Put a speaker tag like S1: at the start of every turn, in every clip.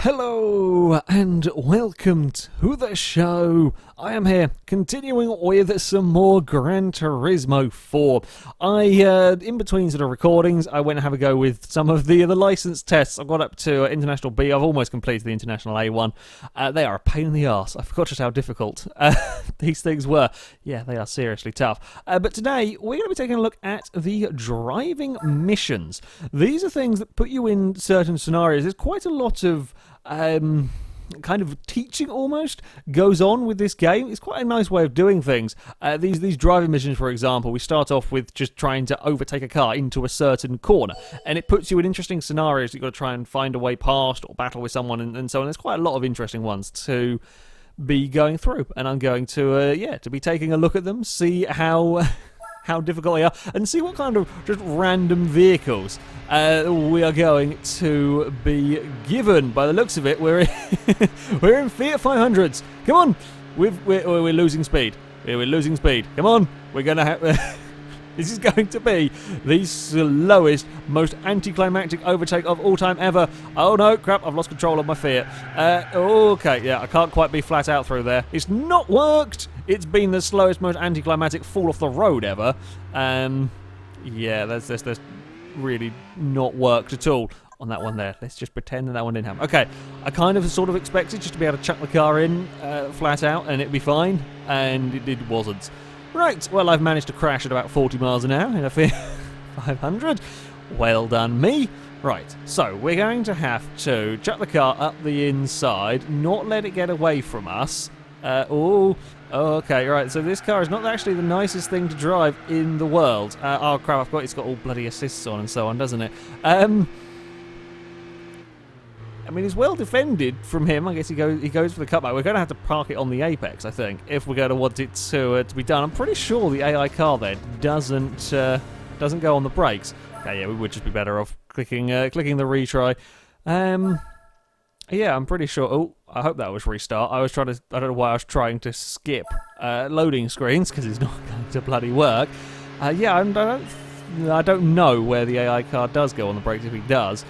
S1: Hello and welcome to the show. I am here continuing with some more Gran Turismo 4. In between sort of recordings, I went and have a go with some of the license tests. I got up to International B. I've almost completed the International A1. They are a pain in the arse. I forgot just how difficult these things were. Yeah, they are seriously tough. But today, we're going to be taking a look at the driving missions. These are things that put you in certain scenarios. There's quite a lot of kind of teaching almost goes on with this game. It's quite a nice way of doing things. These driving missions, for example, we start off with just trying to overtake a car into a certain corner, and it puts you in interesting scenarios. You've got to try and find a way past or battle with someone and so on. There's quite a lot of interesting ones to be going through, and I'm going to be taking a look at them, see how difficult they are, and see what kind of just random vehicles we are going to be given. By the looks of it, we're in Fiat 500s. Come on, we're losing speed. We're losing speed. Come on, we're gonna have. This is going to be the slowest, most anticlimactic overtake of all time ever. Oh no, crap, I've lost control of my Fiat. Okay, yeah, I can't quite be flat out through there. It's not worked. It's been the slowest, most anticlimactic fall off the road ever. Yeah, that's really not worked at all on that one there. Let's just pretend that one didn't happen. Okay, I kind of sort of expected just to be able to chuck the car in flat out and it'd be fine, and it wasn't. Right, well, I've managed to crash at about 40 miles an hour in a Fiat 500. Well done, me. Right, so we're going to have to chuck the car up the inside, not let it get away from us. Okay, right, so this car is not actually the nicest thing to drive in the world. Oh, crap, it's got all bloody assists on and so on, doesn't it? I mean, it's well defended from him. I guess he goes for the cutback. We're going to have to park it on the apex, I think, if we're going to want it to be done. I'm pretty sure the AI car there doesn't go on the brakes. Okay, yeah, we would just be better off clicking the retry. Yeah, I'm pretty sure. Oh, I hope that was restart. I don't know why I was trying to skip loading screens, because it's not going to bloody work. Yeah, I don't know where the AI car does go on the brakes if he does.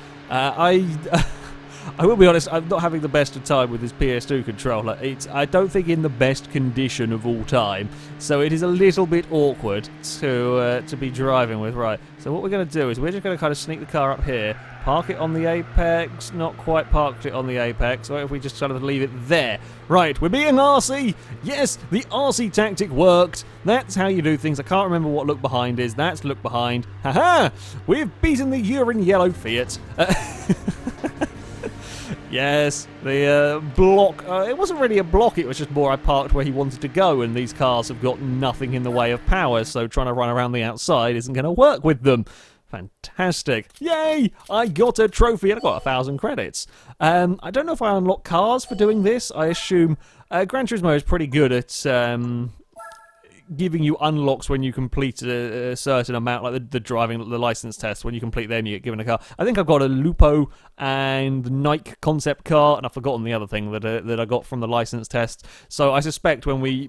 S1: I will be honest, I'm not having the best of time with this PS2 controller. I don't think in the best condition of all time, so it is a little bit awkward to be driving with. Right, so what we're going to do is we're just going to kind of sneak the car up here, park it on the apex, not quite parked it on the apex, or if we just kind of leave it there. Right, we're being RC! Yes, the RC tactic worked! That's how you do things. I can't remember what look behind is. That's look behind. Haha! We've beaten the urine yellow Fiat. Yes, the block. It wasn't really a block, it was just more I parked where he wanted to go, and these cars have got nothing in the way of power, so trying to run around the outside isn't going to work with them. Fantastic. Yay! I got a trophy and I got 1,000 credits. I don't know if I unlock cars for doing this. I assume Gran Turismo is pretty good at giving you unlocks when you complete a certain amount, like the license test. When you complete them, you get given a car. I think I've got a Lupo and Nike concept car, and I've forgotten the other thing that I got from the license test. So I suspect when we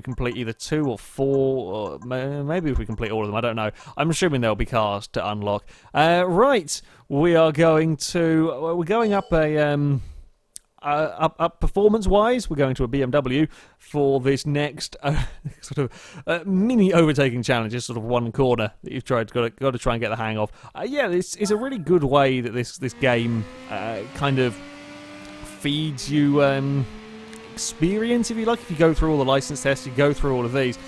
S1: complete either 2 or 4, or maybe if we complete all of them, I don't know. I'm assuming there'll be cars to unlock. Right, we're going up a up performance-wise, we're going to a BMW for this next sort of mini overtaking challenge. It's sort of one corner that you've got to try and get the hang of. Yeah, it's a really good way that this game kind of feeds you experience, if you like. If you go through all the license tests, you go through all of these.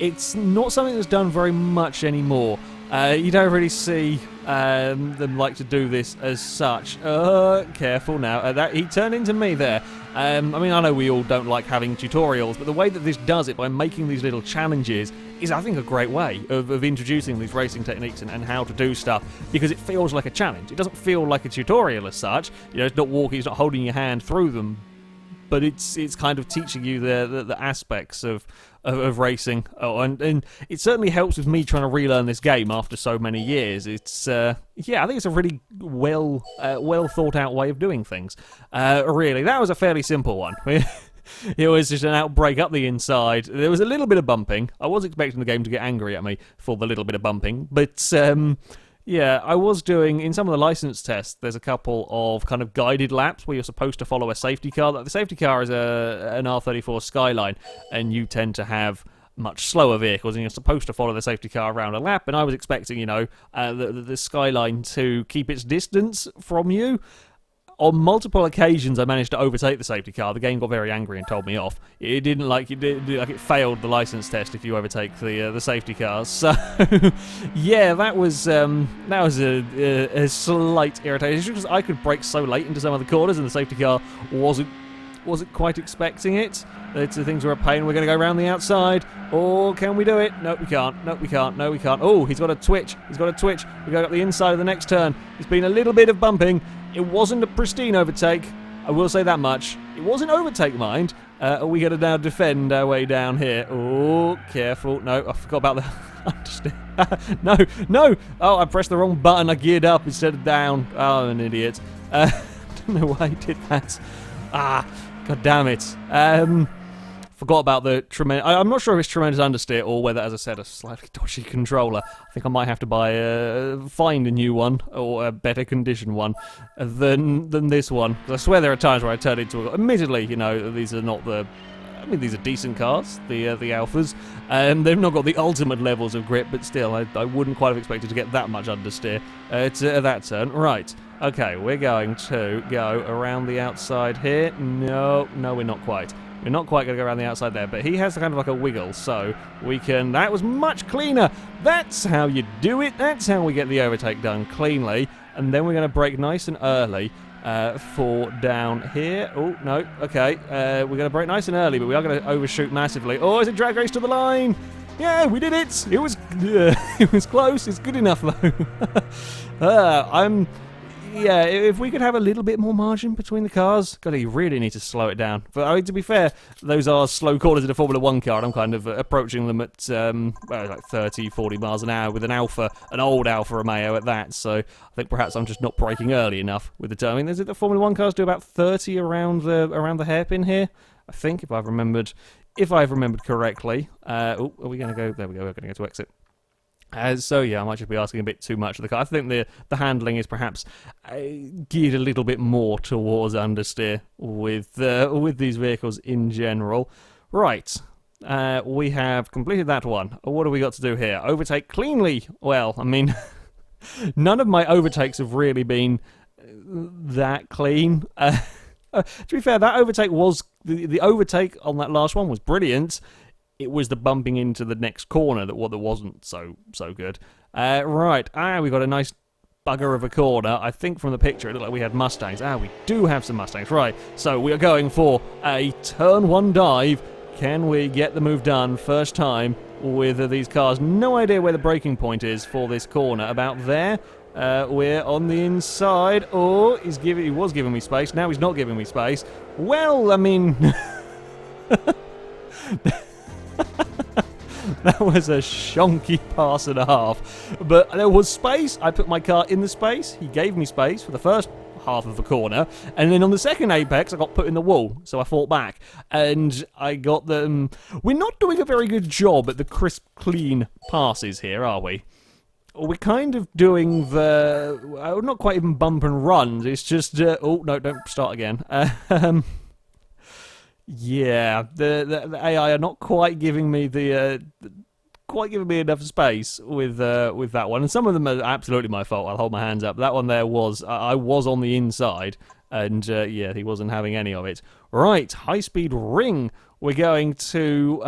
S1: It's not something that's done very much anymore. You don't really see them like to do this as such. Careful now. He turned into me there. I mean, I know we all don't like having tutorials, but the way that this does it, by making these little challenges, is, I think, a great way of introducing these racing techniques and how to do stuff, because it feels like a challenge. It doesn't feel like a tutorial as such. You know, it's not walking, it's not holding your hand through them, but it's kind of teaching you the aspects of racing. Oh, and it certainly helps with me trying to relearn this game after so many years. It's I think it's a really well thought out way of doing things. Really, that was a fairly simple one. It was just an outbreak up the inside. There was a little bit of bumping. I was expecting the game to get angry at me for the little bit of bumping, but Yeah, I was doing, in some of the license tests, there's a couple of kind of guided laps where you're supposed to follow a safety car. The safety car is an R34 Skyline, and you tend to have much slower vehicles, and you're supposed to follow the safety car around a lap, and I was expecting, the Skyline to keep its distance from you. On multiple occasions, I managed to overtake the safety car. The game got very angry and told me off. It didn't like it failed the license test if you overtake the safety cars. So, yeah, that was a slight irritation because I could brake so late into some of the corners, and the safety car wasn't quite expecting it. The things were a pain. We're going to go around the outside. Or can we do it? No, we can't. No, we can't. No, we can't. Oh, he's got a twitch. He's got a twitch. We go up the inside of the next turn. There's been a little bit of bumping. It wasn't a pristine overtake. I will say that much. It was an overtake, mind. Are we going to now defend our way down here? Oh, careful. No, I forgot about the... No. Oh, I pressed the wrong button. I geared up instead of down. Oh, I'm an idiot. I don't know why I did that. God damn it. Forgot about the tremendous... I'm not sure if it's tremendous understeer or whether, as I said, a slightly dodgy controller. I think I might have to find a new one, or a better condition one, than this one. 'Cause I swear there are times where I turn into... Admittedly, these are not the... I mean, these are decent cars, the Alphas. They've not got the ultimate levels of grip, but still, I wouldn't quite have expected to get that much understeer at that turn. Right. Okay, we're going to go around the outside here. No, we're not quite. We're not quite going to go around the outside there, but he has kind of like a wiggle, so we can... That was much cleaner. That's how you do it. That's how we get the overtake done cleanly. And then we're going to brake nice and early for down here. Oh, no. Okay. We're going to brake nice and early, but we are going to overshoot massively. Oh, it's a drag race to the line. Yeah, we did it. It was it was close. It's good enough, though. Yeah, if we could have a little bit more margin between the cars, God, you really need to slow it down. But I mean, to be fair, those are slow corners in a Formula 1 car, and I'm kind of approaching them at like 30, 40 miles an hour with an old Alfa Romeo at that. So I think perhaps I'm just not braking early enough with the turn. I mean, is it the Formula 1 cars do about 30 around the hairpin here? I think, if I've remembered correctly. Oh, are we going to go? There we go. We're going to go to exit. So yeah, I might just be asking a bit too much of the car. I think the handling is perhaps geared a little bit more towards understeer with these vehicles in general. Right, we have completed that one. What do we got to do here? Overtake cleanly. Well, I mean, none of my overtakes have really been that clean. To be fair, that overtake was the overtake on that last one was brilliant. It was the bumping into the next corner that wasn't so good. Right, we got a nice bugger of a corner. I think from the picture it looked like we had Mustangs. We do have some Mustangs. Right, so we are going for a turn one dive. Can we get the move done first time with these cars? No idea where the braking point is for this corner. About there. We're on the inside. Oh, he was giving me space. Now he's not giving me space. Well, I mean... That was a shonky pass and a half. But there was space. I put my car in the space. He gave me space for the first half of the corner. And then on the second apex, I got put in the wall. So I fought back. And I got them... We're not doing a very good job at the crisp, clean passes here, are we? We're kind of doing the... not quite even bump and runs. It's just... oh, no, don't start again. Yeah, the AI are not quite giving me enough space with that one, and some of them are absolutely my fault. I'll hold my hands up. That one there was I was on the inside, and yeah, he wasn't having any of it. Right, high-speed ring. We're going to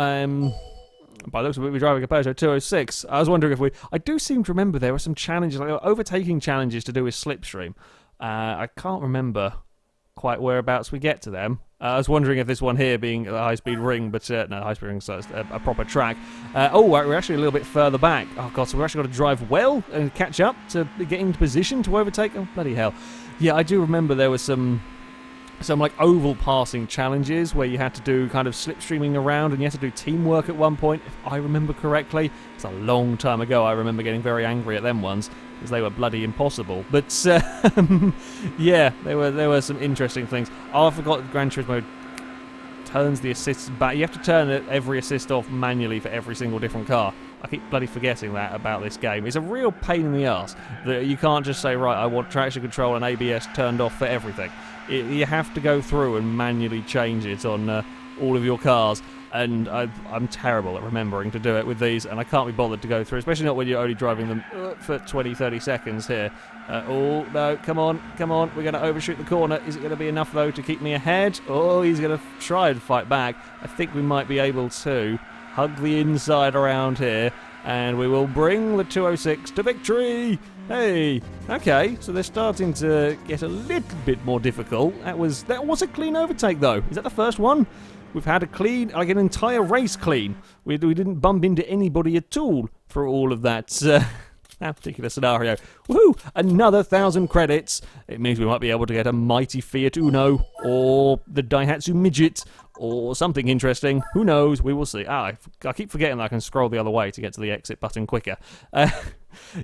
S1: by the looks of it, we're driving a Peugeot 206. I was wondering if I do seem to remember there were some challenges, like overtaking challenges to do with slipstream. I can't remember quite whereabouts we get to them. I was wondering if this one here being a high-speed ring, but no, high-speed ring's a proper track. Oh, we're actually a little bit further back. Oh, God, so we've actually got to drive well and catch up to get into position to overtake. Oh, bloody hell. Yeah, I do remember there was some like oval passing challenges where you had to do kind of slipstreaming around and you had to do teamwork at one point, if I remember correctly. It's a long time ago. I remember getting very angry at them ones because they were bloody impossible. But yeah, there were some interesting things. Oh, I forgot Gran Turismo turns the assists back. You have to turn every assist off manually for every single different car. I keep bloody forgetting that about this game. It's a real pain in the arse that you can't just say, right, I want traction control and ABS turned off for everything. You have to go through and manually change it on all of your cars. And I'm terrible at remembering to do it with these, and I can't be bothered to go through, especially not when you're only driving them for 20-30 seconds here. Oh, no, come on, we're going to overshoot the corner. Is it going to be enough, though, to keep me ahead? Oh, he's going to try and fight back. I think we might be able to hug the inside around here, and we will bring the 206 to victory! Hey, okay, so they're starting to get a little bit more difficult. That was a clean overtake, though. Is that the first one? We've had a clean, like an entire race clean. We didn't bump into anybody at all for all of that particular scenario. Woohoo! Another 1,000 credits. It means we might be able to get a mighty Fiat Uno, or the Daihatsu Midget, or something interesting. Who knows? We will see. I keep forgetting that I can scroll the other way to get to the exit button quicker.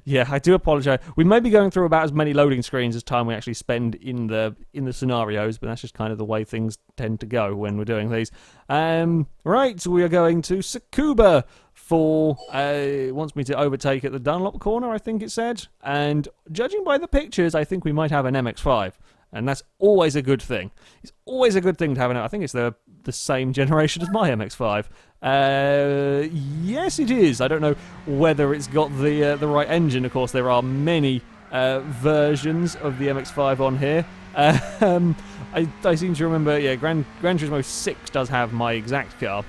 S1: Yeah, I do apologise. We may be going through about as many loading screens as time we actually spend in the scenarios, but that's just kind of the way things tend to go when we're doing these. Right, so we are going to Tsukuba for wants me to overtake at the Dunlop corner, I think it said. And judging by the pictures, I think we might have an MX5. And that's always a good thing. It's always a good thing to have an... I think it's the same generation as my MX5. Yes, it is. I don't know whether it's got the right engine. Of course, there are many versions of the MX5 on here. I seem to remember, yeah, Gran Turismo 6 does have my exact car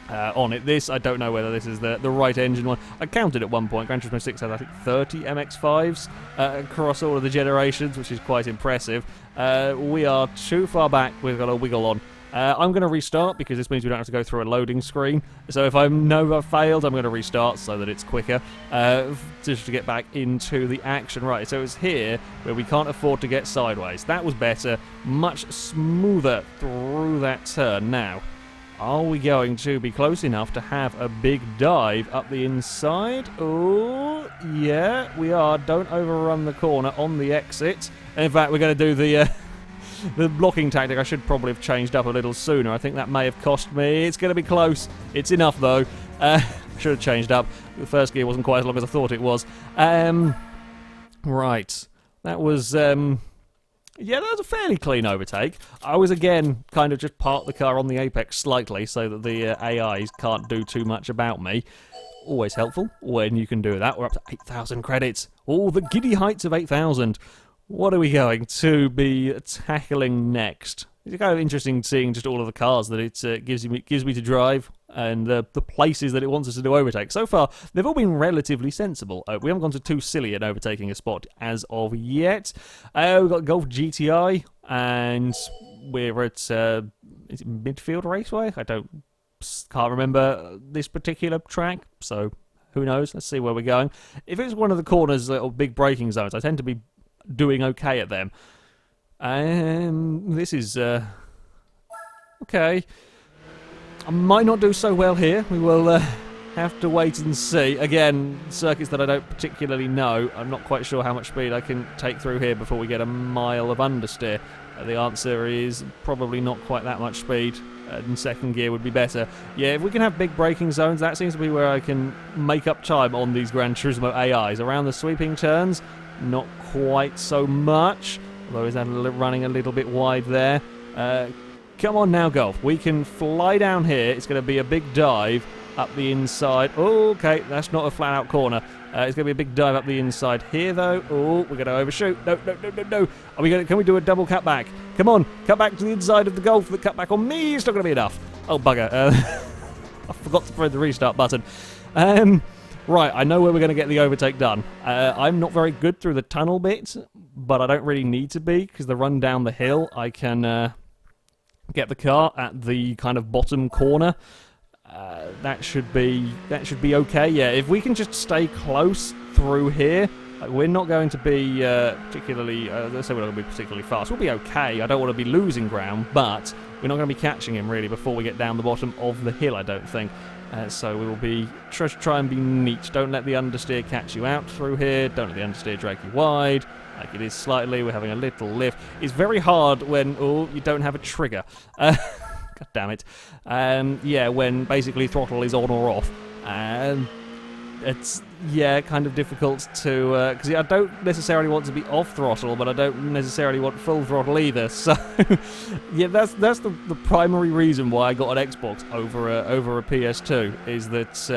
S1: on it. This, I don't know whether this is the right engine one. I counted at one point, Gran Turismo 6 has, I think, 30 MX5s across all of the generations, which is quite impressive. We are too far back, we've got a wiggle on. I'm going to restart because this means we don't have to go through a loading screen. So if I know I've failed, I'm going to restart so that it's quicker, just to get back into the action. Right, so it's here where we can't afford to get sideways. That was better, much smoother through that turn. Now, are we going to be close enough to have a big dive up the inside? Oh, yeah, we are. Don't overrun the corner on the exit. And in fact, we're going to do the blocking tactic. I should probably have changed up a little sooner. I think that may have cost me. It's going to be close. It's enough, though. Should have changed up. The first gear wasn't quite as long as I thought it was. Right. That was... yeah, that was a fairly clean overtake. I was, again, kind of just parked the car on the apex slightly so that the AIs can't do too much about me. Always helpful when you can do that. We're up to 8,000 credits. Oh, the giddy heights of 8,000. What are we going to be tackling next? It's kind of interesting seeing just all of the cars that it gives me to drive and the places that it wants us to do overtake. So far, they've all been relatively sensible. We haven't gone to too silly at overtaking a spot as of yet. We've got Golf GTI, and we're at is it Midfield Raceway? Can't remember this particular track, so who knows? Let's see where we're going. If it's one of the corners or big braking zones, I tend to be doing okay at them. This is okay. I might not do so well here. We will have to wait and see. Again, circuits that I don't particularly know. I'm not quite sure how much speed I can take through here before we get a mile of understeer. The answer is probably not quite that much speed. In second gear would be better. Yeah, if we can have big braking zones, that seems to be where I can make up time on these Gran Turismo AIs. Around the sweeping turns, not quite so much. Although he's running a little bit wide there. Come on now, Golf. We can fly down here. It's going to be a big dive up the inside. Oh, okay, that's not a flat-out corner. It's going to be a big dive up the inside here, though. Oh, we're going to overshoot. No. Can we do a double cutback? Come on, cut back to the inside of the Golf. The cutback on me is not going to be enough. Oh, bugger. I forgot to press the restart button. Right, I know where we're going to get the overtake done. I'm not very good through the tunnel bit, but I don't really need to be, because the run down the hill, I can get the car at the kind of bottom corner. That should be okay. Yeah, if we can just stay close through here, we're not going to be particularly, let's say we're not going to be particularly fast. We'll be okay. I don't want to be losing ground, but we're not going to be catching him really before we get down the bottom of the hill, I don't think. So we will be try and be neat. Don't let the understeer catch you out through here. Don't let the understeer drag you wide. Like it is slightly. We're having a little lift. It's very hard when you don't have a trigger. God damn it. Yeah, when basically throttle is on or off. It's, yeah, kind of difficult to... because I don't necessarily want to be off throttle, but I don't necessarily want full throttle either. So, yeah, that's the primary reason why I got an Xbox over a PS2, is that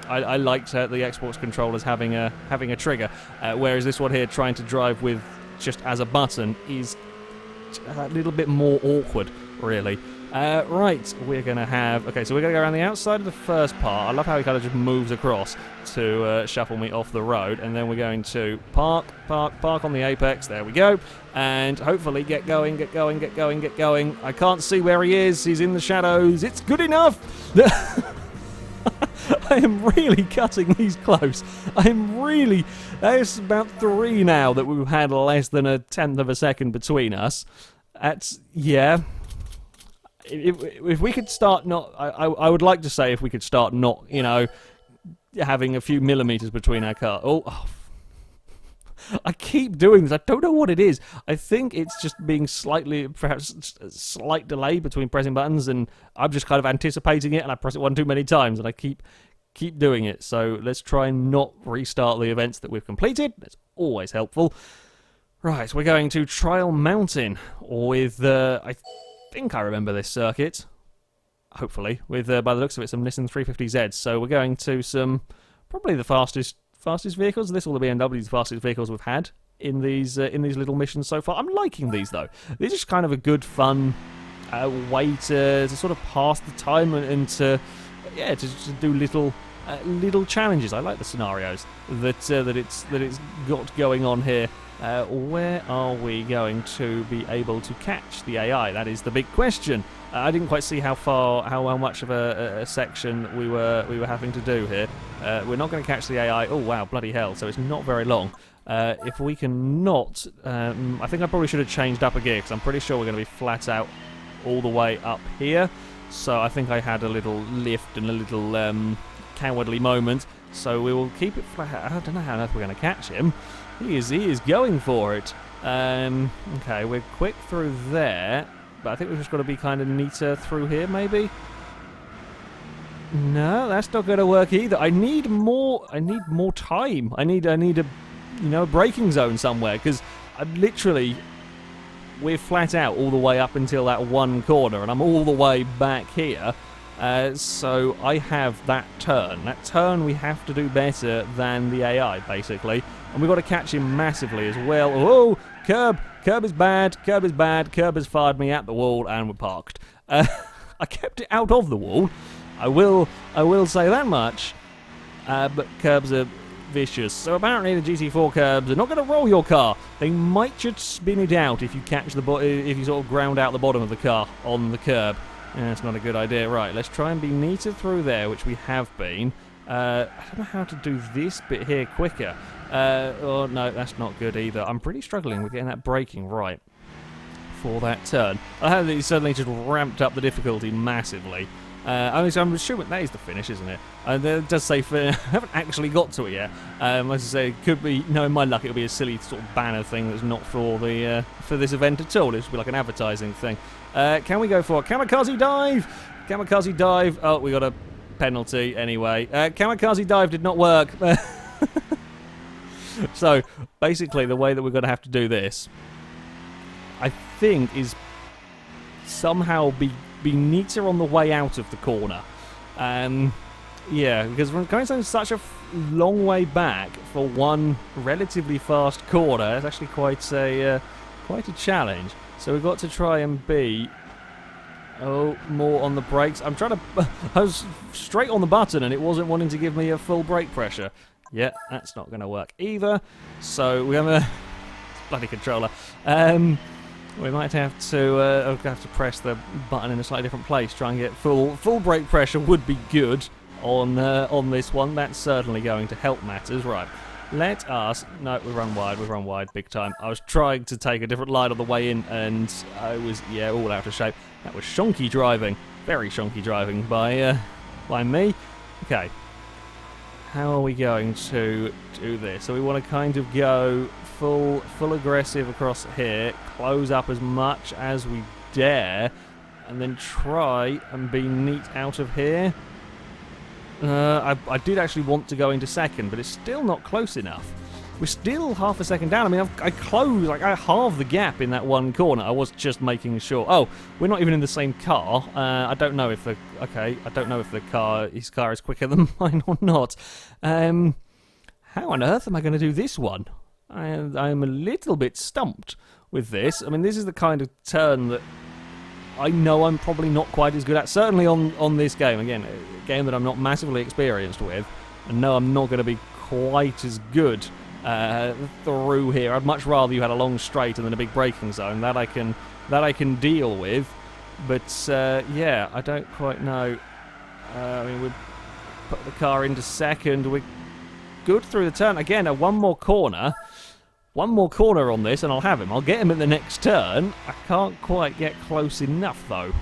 S1: I liked the Xbox controllers having a trigger, whereas this one here, trying to drive with just as a button, is a little bit more awkward, really. Right, we're going to have... Okay, so we're going to go around the outside of the first part. I love how he kind of just moves across to shuffle me off the road. And then we're going to park on the apex. There we go. And hopefully get going. I can't see where he is. He's in the shadows. It's good enough! I am really cutting these close. There's about 3 now that we've had less than a tenth of a second between us. That's... yeah... If we could start not... I would like to say if we could start not, you know, having a few millimetres between our car. Oh, I keep doing this. I don't know what it is. I think it's just being perhaps a slight delay between pressing buttons, and I'm just kind of anticipating it, and I press it one too many times, and I keep doing it. So let's try and not restart the events that we've completed. That's always helpful. Right, we're going to Trial Mountain with... I think I remember this circuit, hopefully, with by the looks of it, some Nissan 350Zs. So we're going to some probably the fastest vehicles. This will be BMW's fastest vehicles we've had in these little missions so far. I'm liking these though. These are just kind of a good fun way to sort of pass the time and to do little challenges. I like the scenarios that it's got going on here. Where are we going to be able to catch the AI? That is the big question. I didn't quite see how much of a section we were having to do here. We're not going to catch the AI. Oh wow, bloody hell! So it's not very long. If we can not, I think I probably should have changed up a gear, because I'm pretty sure we're going to be flat out all the way up here. So I think I had a little lift and a little cowardly moment. So we will keep it flat. I don't know how on earth we're going to catch him. He is going for it. Okay, we're quick through there, but I think we've just got to be kind of neater through here, maybe. No, that's not going to work either. I need more time. I need a braking zone somewhere, because we're flat out all the way up until that one corner, and I'm all the way back here. So I have that turn. That turn we have to do better than the AI, basically. And we've got to catch him massively as well. Oh, curb! Curb is bad. Curb has fired me at the wall, and we're parked. I kept it out of the wall. I will say that much. But curbs are vicious. So apparently the GT4 curbs are not going to roll your car. They might just spin it out if you if you sort of ground out the bottom of the car on the curb. Yeah, that's not a good idea. Right, let's try and be neater through there, which we have been. I don't know how to do this bit here quicker. Oh, no, that's not good either. I'm pretty struggling with getting that braking right for that turn. I have suddenly just ramped up the difficulty massively. So I'm assuming that is the finish, isn't it? It does say I haven't actually got to it yet. As I say, it could be, in my luck, it'll be a silly sort of banner thing that's not for the for this event at all. This will be like an advertising thing. Can we go for a kamikaze dive? Kamikaze dive. Oh, we got a penalty anyway. Kamikaze dive did not work. So basically, the way that we're going to have to do this, I think, is somehow be neater on the way out of the corner. Yeah, because we're going such a long way back for one relatively fast corner. It's actually quite a challenge. So we've got to try and be more on the brakes. I was straight on the button and it wasn't wanting to give me a full brake pressure. Yeah, that's not going to work either. So we're going to bloody controller. We might have to press the button in a slightly different place. Try and get full brake pressure would be good on this one. That's certainly going to help matters. Right. Let us... No, we run wide big time. I was trying to take a different line on the way in, and I was, all out of shape. That was shonky driving. Very shonky driving by me. Okay. How are we going to do this? So we want to kind of go full aggressive across here, close up as much as we dare, and then try and be neat out of here. I did actually want to go into second, but it's still not close enough. We're still half a second down. I mean, I closed, like, I halved the gap in that one corner. I was just making sure. Oh, we're not even in the same car. I don't know if the... Okay, I don't know if his car is quicker than mine or not. How on earth am I going to do this one? I'm a little bit stumped with this. I mean, this is the kind of turn that I know I'm probably not quite as good at. Certainly on this game. Again, a game that I'm not massively experienced with. And no, I'm not going to be quite as good through here. I'd much rather you had a long straight and then a big braking zone. That I can deal with. But yeah, I don't quite know. I mean, we put the car into second. We're good through the turn. Again, one more corner. One more corner on this and I'll have him. I'll get him at the next turn. I can't quite get close enough though.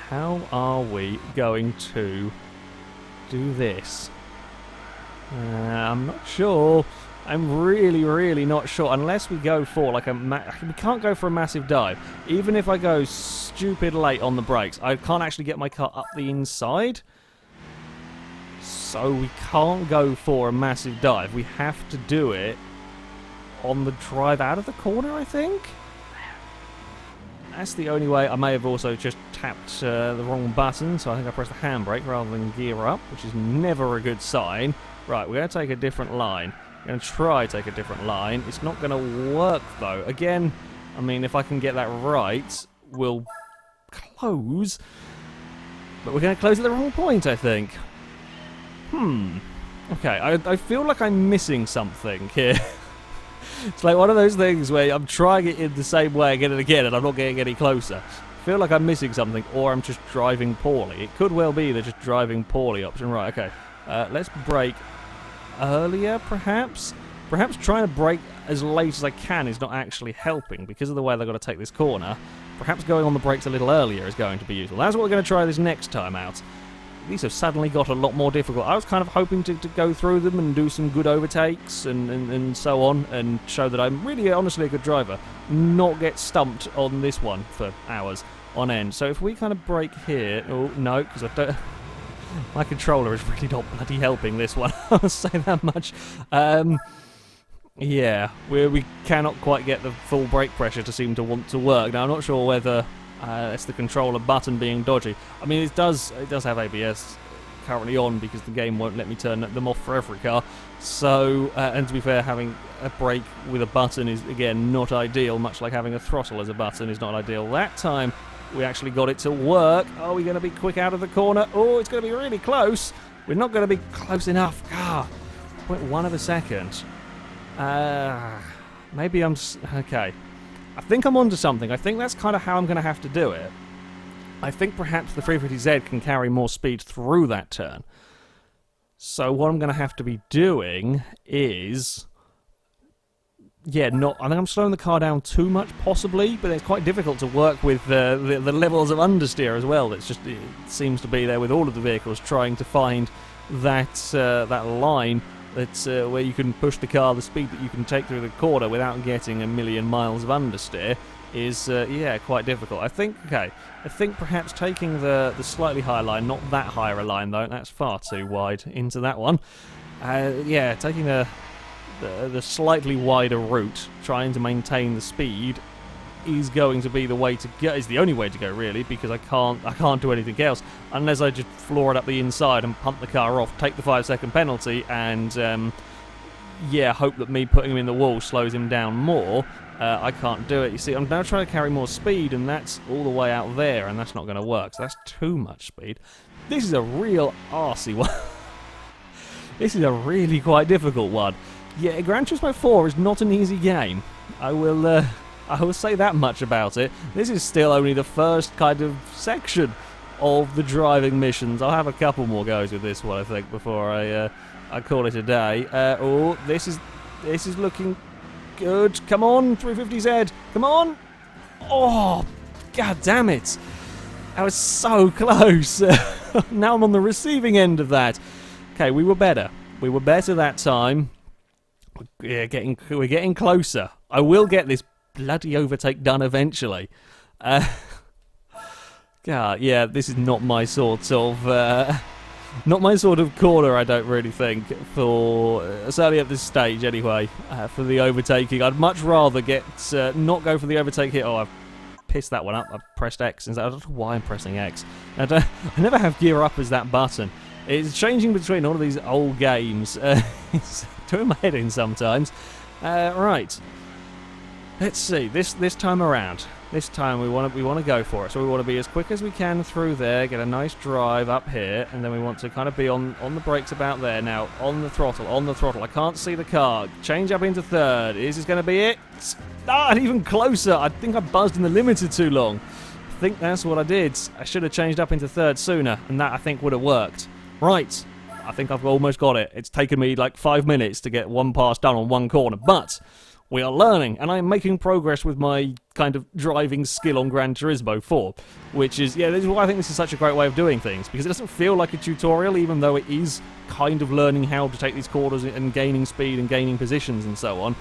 S1: How are we going to do this? I'm not sure. I'm really, really not sure. Unless we go for like we can't go for a massive dive. Even if I go stupid late on the brakes, I can't actually get my car up the inside. So we can't go for a massive dive. We have to do it on the drive out of the corner, I think. That's the only way. I may have also just tapped the wrong button, so I think I pressed the handbrake rather than gear up, which is never a good sign. Right, we're going to take a different line. We're going to try take a different line. It's not going to work, though. Again, I mean, if I can get that right, we'll close. But we're going to close at the wrong point, I think. Okay, I feel like I'm missing something here. It's like one of those things where I'm trying it in the same way again and again, and I'm not getting any closer. I feel like I'm missing something, or I'm just driving poorly. It could well be the just driving poorly option. Right, okay. Let's brake earlier, perhaps? Perhaps trying to brake as late as I can is not actually helping, because of the way they've got to take this corner. Perhaps going on the brakes a little earlier is going to be useful. That's what we're going to try this next time out. These have suddenly got a lot more difficult. I was kind of hoping to go through them and do some good overtakes and so on, and show that I'm really honestly a good driver. Not get stumped on this one for hours on end. So if we kind of brake here... Oh, no, because I don't... My controller is really not bloody helping this one. I'll say that much. Yeah, we cannot quite get the full brake pressure to seem to want to work. Now, I'm not sure whether... it's the controller button being dodgy. I mean, it does have ABS currently on because the game won't let me turn them off for every car. So, and to be fair, having a brake with a button is, again, not ideal, much like having a throttle as a button is not ideal. That time, we actually got it to work. Are we going to be quick out of the corner? Oh, it's going to be really close. We're not going to be close enough. 0.1 of a second. Maybe I'm... Okay. I think I'm onto something. I think that's kind of how I'm going to have to do it. I think perhaps the 350Z can carry more speed through that turn. So what I'm going to have to be doing is... Yeah, I think I'm slowing the car down too much, possibly, but it's quite difficult to work with the levels of understeer as well. It seems to be there with all of the vehicles, trying to find that line that's where you can push the car the speed that you can take through the corner without getting a million miles of understeer is yeah, quite difficult. I think perhaps taking the slightly higher line, not that higher a line though, that's far too wide into that one. Yeah, taking the slightly wider route, trying to maintain the speed is going to be the way to go. Is the only way to go really, because I can't do anything else unless I just floor it up the inside and pump the car off, take the 5-second penalty, and yeah, hope that me putting him in the wall slows him down more. I can't do it. You see, I'm now trying to carry more speed, and that's all the way out there, and that's not going to work. So that's too much speed. This is a real arsey one. This is a really quite difficult one. Yeah, Gran Turismo 4 is not an easy game. I will say that much about it. This is still only the first kind of section of the driving missions. I'll have a couple more goes with this one, I think, before I call it a day. Oh, this is looking good. Come on, 350Z. Come on. Oh, god damn it. I was so close. Now I'm on the receiving end of that. Okay, we were better. We were better that time. We're getting closer. I will get this bloody overtake done eventually. Yeah, this is not my sort of corner, I don't really think, for certainly at this stage anyway, for the overtaking. I'd much rather not go for the overtake here. Oh, I've pissed that one up. I've pressed X. I don't know why I'm pressing X. I never have gear up as that button. It's changing between all of these old games. It's doing my head in sometimes. Right. Let's see. This time around. This time we want to go for it. So we want to be as quick as we can through there, get a nice drive up here, and then we want to kind of be on the brakes about there. Now, on the throttle. I can't see the car. Change up into third. Is this going to be it? Ah, even closer. I think I buzzed in the limiter too long. I think that's what I did. I should have changed up into third sooner, and that I think would have worked. Right. I think I've almost got it. It's taken me like 5 minutes to get one pass done on one corner, but we are learning, and I'm making progress with my kind of driving skill on Gran Turismo 4, which is, this is why I think this is such a great way of doing things, because it doesn't feel like a tutorial, even though it is kind of learning how to take these corners and gaining speed and gaining positions and so on.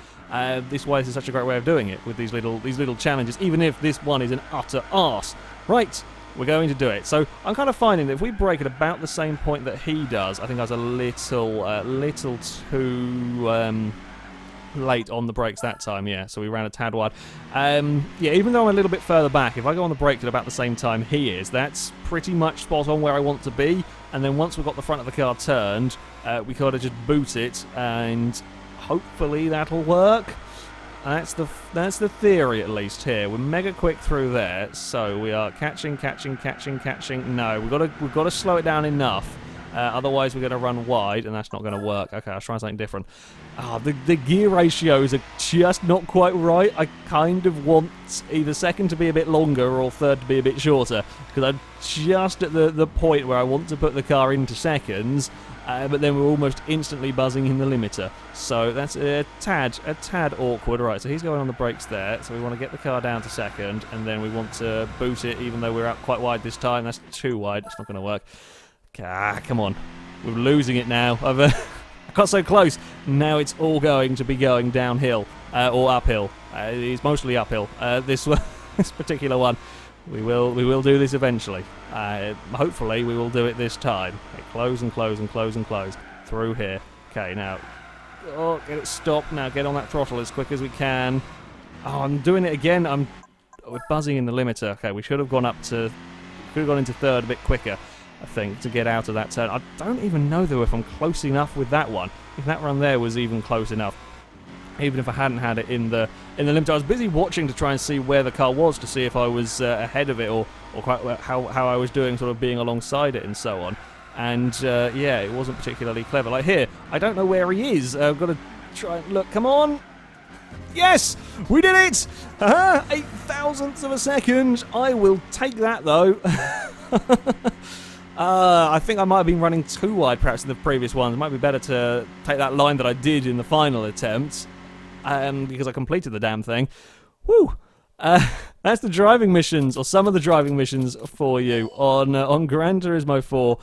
S1: This is such a great way of doing it, with these little challenges, even if this one is an utter arse. Right, we're going to do it. So I'm kind of finding that if we brake at about the same point that he does, I think I was a little too late on the brakes that time, so we ran a tad wide. Even though I'm a little bit further back, if I go on the brakes at about the same time he is, that's pretty much spot on where I want to be, and then once we've got the front of the car turned, we kind of just boot it, and hopefully that'll work. That's the theory, at least here. We're mega quick through there, so we are catching. No, we've got to slow it down enough. Otherwise we're going to run wide, and that's not going to work. Okay, I'll try something different. The gear ratios are just not quite right. I kind of want either second to be a bit longer or third to be a bit shorter, because I'm just at the point where I want to put the car into seconds, but then we're almost instantly buzzing in the limiter. So that's a tad awkward. Right, so he's going on the brakes there, so we want to get the car down to second, and then we want to boot it, even though we're out quite wide this time. That's too wide. It's not going to work. Come on. We're losing it now. I got so close. Now it's all going to be going downhill or uphill. It's mostly uphill. This particular one. We will do this eventually. Hopefully we will do it this time. Okay, close through here. Okay, now get it stopped. Now get on that throttle as quick as we can. Oh, I'm doing it again. We're buzzing in the limiter. Okay, we should have gone into third a bit quicker, I think, to get out of that turn. I don't even know, though, if I'm close enough with that one. If that run there was even close enough. Even if I hadn't had it in the limiter. I was busy watching to try and see where the car was, to see if I was ahead of it or quite how I was doing, sort of being alongside it and so on. And, it wasn't particularly clever. Like here, I don't know where he is. I've got to try and look. Come on! Yes! We did it! 8 thousandths of a second. I will take that, though. I think I might have been running too wide perhaps in the previous ones. It might be better to take that line that I did in the final attempt, because I completed the damn thing. Woo! That's the driving missions, or some of the driving missions for you on Gran Turismo 4.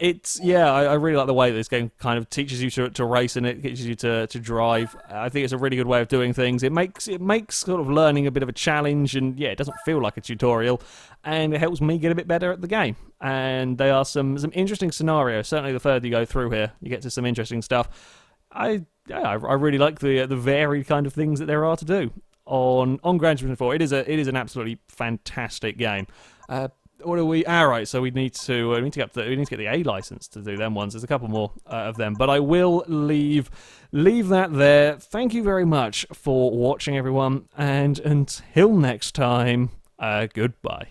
S1: I really like the way that this game kind of teaches you to race, and it teaches you to drive. I think it's a really good way of doing things. It makes sort of learning a bit of a challenge, and it doesn't feel like a tutorial, and it helps me get a bit better at the game. And there are some interesting scenarios. Certainly the further you go through here, you get to some interesting stuff. I really like the varied kind of things that there are to do on Gran Turismo 4. It is an absolutely fantastic game. What are we? Right, so we need to get the A license to do them ones. There's a couple more of them, but I will leave that there. Thank you very much for watching, everyone, and until next time, goodbye.